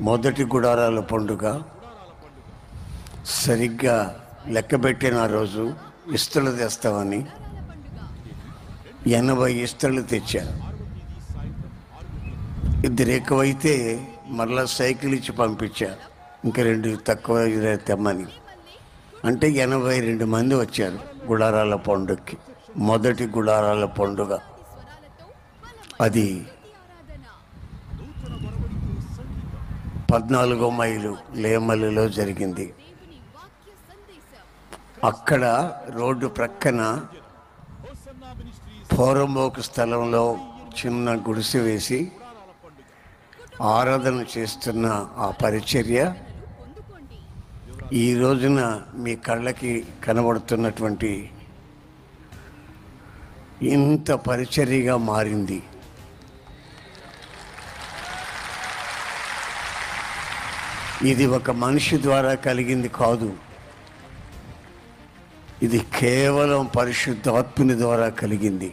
మొదటి గుడారాల పండుగ సరిగ్గా లెక్కబెట్టిన రోజు ఇస్తలు తెస్తామని 80 ఇస్తలు తెచ్చాను. ఇద్దరు ఎక్కువైతే మరలా సైకిల్ ఇచ్చి పంపించారు, ఇంకా 2 తక్కువ తెమ్మని. అంటే 82 మంది వచ్చారు గుడారాల పండుగకి. మొదటి గుడారాల పండుగ అది 14వ మైలు లేమల్లిలో జరిగింది. అక్కడ రోడ్డు ప్రక్కన పోరంబోకు స్థలంలో చిన్న గుడిసె వేసి ఆరాధన చేస్తున్న ఆ పరిచర్య ఈ రోజున మీ కళ్ళకి కనబడుతున్నటువంటి ఇంత పరిచర్యగా మారింది. ఇది ఒక మనిషి ద్వారా కలిగింది కాదు, ఇది కేవలం పరిశుద్ధాత్ముని ద్వారా కలిగింది.